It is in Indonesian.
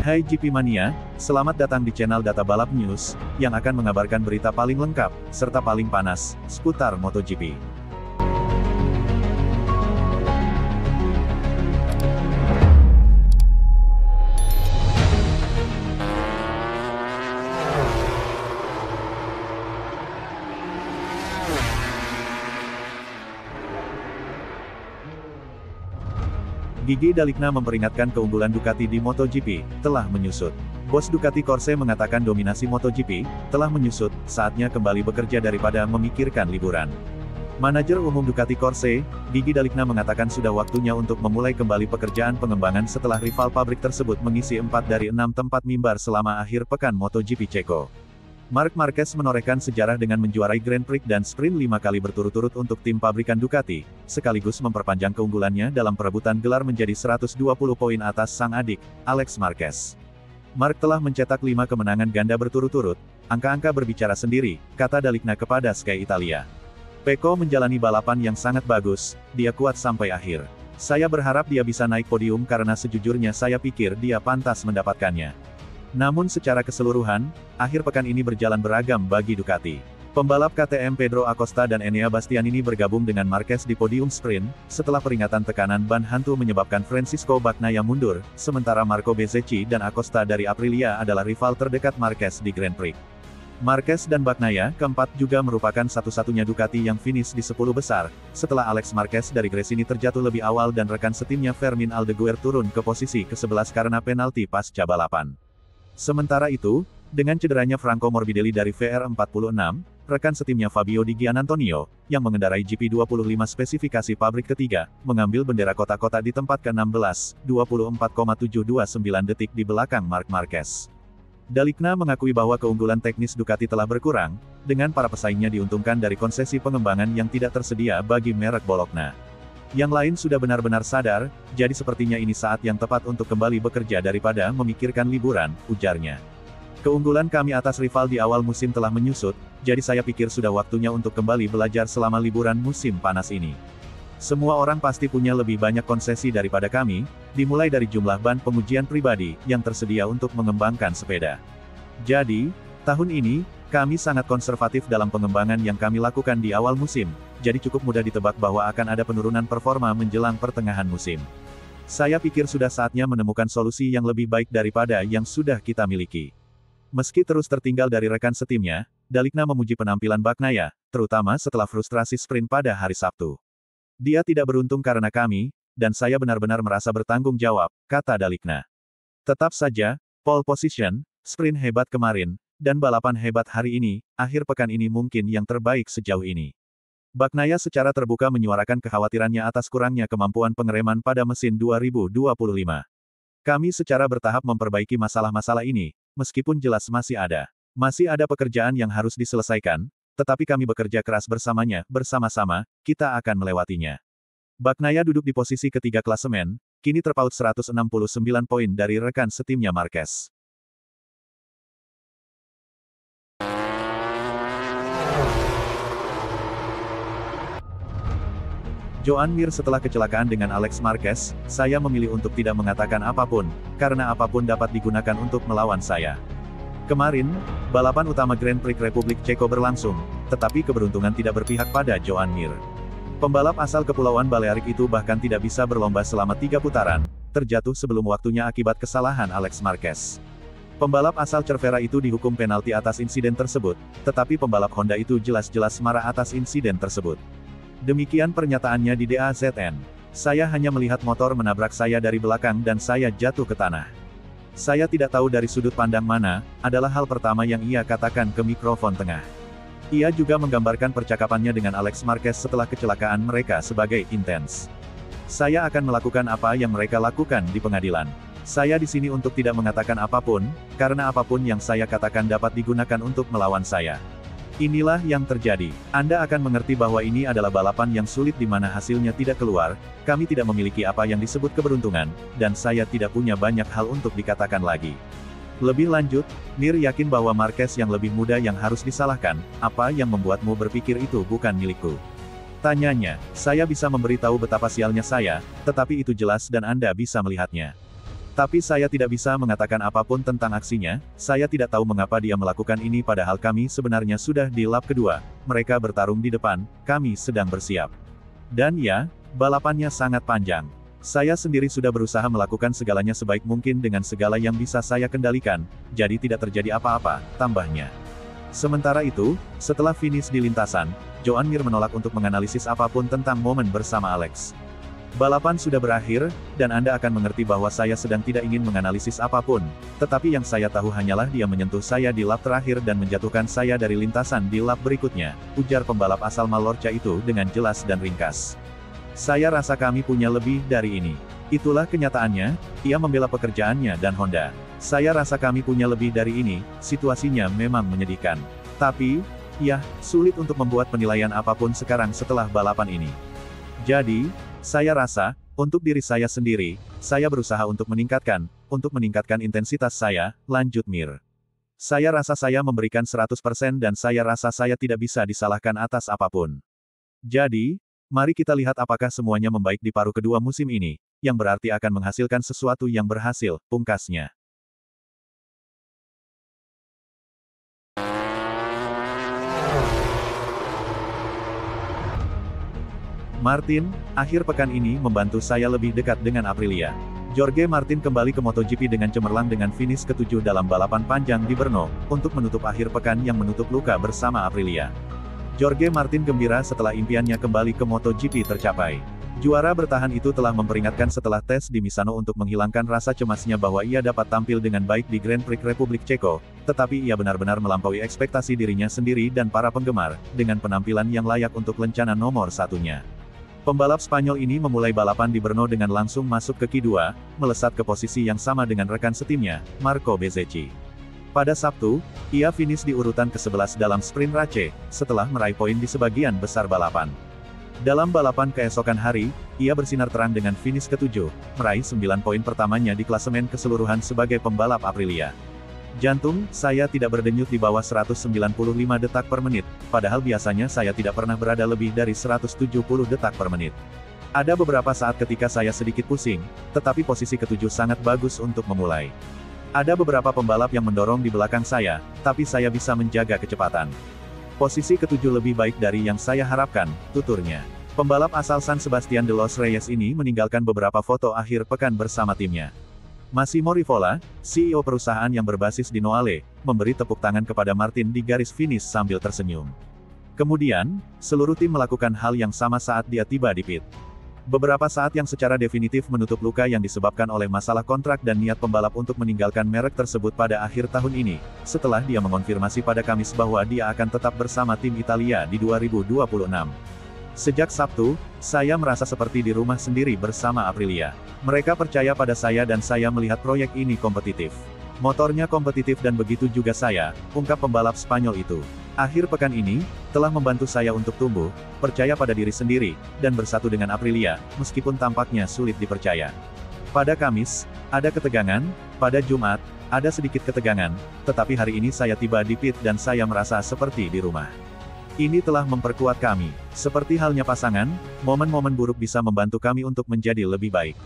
Hai GP Mania, selamat datang di channel Data Balap News, yang akan mengabarkan berita paling lengkap, serta paling panas, seputar MotoGP. Gigi D'Aligna memperingatkan keunggulan Ducati di MotoGP telah menyusut. Bos Ducati Corse mengatakan dominasi MotoGP telah menyusut, saatnya kembali bekerja daripada memikirkan liburan. Manajer umum Ducati Corse, Gigi D'Aligna mengatakan sudah waktunya untuk memulai kembali pekerjaan pengembangan setelah rival pabrik tersebut mengisi 4 dari 6 tempat mimbar selama akhir pekan MotoGP Ceko. Marc Marquez menorehkan sejarah dengan menjuarai Grand Prix dan Sprint 5 kali berturut-turut untuk tim pabrikan Ducati, sekaligus memperpanjang keunggulannya dalam perebutan gelar menjadi 120 poin atas sang adik, Alex Marquez. Marc telah mencetak 5 kemenangan ganda berturut-turut, angka-angka berbicara sendiri, kata D'Aligna kepada Sky Italia. Pecco menjalani balapan yang sangat bagus, dia kuat sampai akhir. Saya berharap dia bisa naik podium karena sejujurnya saya pikir dia pantas mendapatkannya. Namun secara keseluruhan, akhir pekan ini berjalan beragam bagi Ducati. Pembalap KTM Pedro Acosta dan Enea Bastianini bergabung dengan Marquez di podium sprint, setelah peringatan tekanan ban hantu menyebabkan Francisco Bagnaia mundur, sementara Marco Bezzecchi dan Acosta dari Aprilia adalah rival terdekat Marquez di Grand Prix. Marquez dan Bagnaia, keempat juga merupakan satu-satunya Ducati yang finish di 10 besar, setelah Alex Marquez dari Gresini terjatuh lebih awal dan rekan setimnya Fermin Aldeguer turun ke posisi ke-11 karena penalti pasca balapan. Sementara itu, dengan cederanya Franco Morbidelli dari VR46, rekan setimnya Fabio Di Gianantonio, yang mengendarai GP25 spesifikasi pabrik ketiga, mengambil bendera kota-kota di tempat ke-16, 24,729 detik di belakang Marc Marquez. D'Aligna mengakui bahwa keunggulan teknis Ducati telah berkurang, dengan para pesaingnya diuntungkan dari konsesi pengembangan yang tidak tersedia bagi merek Bologna. Yang lain sudah benar-benar sadar, jadi sepertinya ini saat yang tepat untuk kembali bekerja daripada memikirkan liburan, ujarnya. Keunggulan kami atas rival di awal musim telah menyusut, jadi saya pikir sudah waktunya untuk kembali belajar selama liburan musim panas ini. Semua orang pasti punya lebih banyak konsesi daripada kami, dimulai dari jumlah ban pengujian pribadi, yang tersedia untuk mengembangkan sepeda. Jadi, tahun ini, kami sangat konservatif dalam pengembangan yang kami lakukan di awal musim, jadi cukup mudah ditebak bahwa akan ada penurunan performa menjelang pertengahan musim. Saya pikir sudah saatnya menemukan solusi yang lebih baik daripada yang sudah kita miliki. Meski terus tertinggal dari rekan setimnya, D'Aligna memuji penampilan Bagnaia, terutama setelah frustrasi sprint pada hari Sabtu. Dia tidak beruntung karena kami, dan saya benar-benar merasa bertanggung jawab, kata D'Aligna. Tetap saja, pole position, sprint hebat kemarin, dan balapan hebat hari ini, akhir pekan ini mungkin yang terbaik sejauh ini. Bagnaia secara terbuka menyuarakan kekhawatirannya atas kurangnya kemampuan pengereman pada mesin 2025. Kami secara bertahap memperbaiki masalah-masalah ini, meskipun jelas masih ada pekerjaan yang harus diselesaikan, tetapi kami bekerja keras bersamanya, bersama-sama, kita akan melewatinya. Bagnaia duduk di posisi ketiga klasemen, kini terpaut 169 poin dari rekan setimnya Marquez. Joan Mir setelah kecelakaan dengan Alex Marquez, saya memilih untuk tidak mengatakan apapun, karena apapun dapat digunakan untuk melawan saya. Kemarin, balapan utama Grand Prix Republik Ceko berlangsung, tetapi keberuntungan tidak berpihak pada Joan Mir. Pembalap asal Kepulauan Balearik itu bahkan tidak bisa berlomba selama 3 putaran, terjatuh sebelum waktunya akibat kesalahan Alex Marquez. Pembalap asal Cervera itu dihukum penalti atas insiden tersebut, tetapi pembalap Honda itu jelas-jelas marah atas insiden tersebut. Demikian pernyataannya di DAZN. Saya hanya melihat motor menabrak saya dari belakang dan saya jatuh ke tanah. Saya tidak tahu dari sudut pandang mana, adalah hal pertama yang ia katakan ke mikrofon tengah. Ia juga menggambarkan percakapannya dengan Alex Marquez setelah kecelakaan mereka sebagai intens. Saya akan melakukan apa yang mereka lakukan di pengadilan. Saya di sini untuk tidak mengatakan apapun, karena apapun yang saya katakan dapat digunakan untuk melawan saya. Inilah yang terjadi. Anda akan mengerti bahwa ini adalah balapan yang sulit di mana hasilnya tidak keluar, kami tidak memiliki apa yang disebut keberuntungan, dan saya tidak punya banyak hal untuk dikatakan lagi. Lebih lanjut, Mir yakin bahwa Marquez yang lebih muda yang harus disalahkan, apa yang membuatmu berpikir itu bukan milikku? Tanyanya, saya bisa memberitahu betapa sialnya saya, tetapi itu jelas dan Anda bisa melihatnya. Tapi saya tidak bisa mengatakan apapun tentang aksinya, saya tidak tahu mengapa dia melakukan ini padahal kami sebenarnya sudah di lap kedua, mereka bertarung di depan, kami sedang bersiap. Dan ya, balapannya sangat panjang. Saya sendiri sudah berusaha melakukan segalanya sebaik mungkin dengan segala yang bisa saya kendalikan, jadi tidak terjadi apa-apa, tambahnya. Sementara itu, setelah finish di lintasan, Joan Mir menolak untuk menganalisis apapun tentang momen bersama Alex. Balapan sudah berakhir, dan Anda akan mengerti bahwa saya sedang tidak ingin menganalisis apapun, tetapi yang saya tahu hanyalah dia menyentuh saya di lap terakhir dan menjatuhkan saya dari lintasan di lap berikutnya, ujar pembalap asal Mallorca itu dengan jelas dan ringkas. Saya rasa kami punya lebih dari ini. Itulah kenyataannya, ia membela pekerjaannya dan Honda. Saya rasa kami punya lebih dari ini, situasinya memang menyedihkan. Tapi, ya, sulit untuk membuat penilaian apapun sekarang setelah balapan ini. Jadi, saya rasa, untuk diri saya sendiri, saya berusaha untuk meningkatkan intensitas saya, lanjut Mir. Saya rasa saya memberikan 100% dan saya rasa saya tidak bisa disalahkan atas apapun. Jadi, mari kita lihat apakah semuanya membaik di paruh kedua musim ini, yang berarti akan menghasilkan sesuatu yang berhasil, pungkasnya. Martin, akhir pekan ini membantu saya lebih dekat dengan Aprilia. Jorge Martin kembali ke MotoGP dengan cemerlang dengan finish ke-7 dalam balapan panjang di Brno, untuk menutup akhir pekan yang menutup luka bersama Aprilia. Jorge Martin gembira setelah impiannya kembali ke MotoGP tercapai. Juara bertahan itu telah memperingatkan setelah tes di Misano untuk menghilangkan rasa cemasnya bahwa ia dapat tampil dengan baik di Grand Prix Republik Ceko, tetapi ia benar-benar melampaui ekspektasi dirinya sendiri dan para penggemar, dengan penampilan yang layak untuk lencana nomor satunya. Pembalap Spanyol ini memulai balapan di Brno dengan langsung masuk ke Q2, melesat ke posisi yang sama dengan rekan setimnya, Marco Bezzecchi. Pada Sabtu, ia finish di urutan ke-11 dalam sprint race, setelah meraih poin di sebagian besar balapan. Dalam balapan keesokan hari, ia bersinar terang dengan finish ke-7, meraih 9 poin pertamanya di klasemen keseluruhan sebagai pembalap Aprilia. Jantung saya tidak berdenyut di bawah 195 detak per menit, padahal biasanya saya tidak pernah berada lebih dari 170 detak per menit. Ada beberapa saat ketika saya sedikit pusing, tetapi posisi ke-7 sangat bagus untuk memulai. Ada beberapa pembalap yang mendorong di belakang saya, tapi saya bisa menjaga kecepatan. Posisi ke-7 lebih baik dari yang saya harapkan, tuturnya. Pembalap asal San Sebastian de los Reyes ini meninggalkan beberapa foto akhir pekan bersama timnya. Massimo Rivola, CEO perusahaan yang berbasis di Noale, memberi tepuk tangan kepada Martin di garis finish sambil tersenyum. Kemudian, seluruh tim melakukan hal yang sama saat dia tiba di pit. Beberapa saat yang secara definitif menutup luka yang disebabkan oleh masalah kontrak dan niat pembalap untuk meninggalkan merek tersebut pada akhir tahun ini, setelah dia mengonfirmasi pada Kamis bahwa dia akan tetap bersama tim Italia di 2026. Sejak Sabtu, saya merasa seperti di rumah sendiri bersama Aprilia. Mereka percaya pada saya dan saya melihat proyek ini kompetitif. Motornya kompetitif dan begitu juga saya, ungkap pembalap Spanyol itu. Akhir pekan ini, telah membantu saya untuk tumbuh, percaya pada diri sendiri, dan bersatu dengan Aprilia, meskipun tampaknya sulit dipercaya. Pada Kamis, ada ketegangan, pada Jumat, ada sedikit ketegangan, tetapi hari ini saya tiba di pit dan saya merasa seperti di rumah. Ini telah memperkuat kami. Seperti halnya pasangan, momen-momen buruk bisa membantu kami untuk menjadi lebih baik.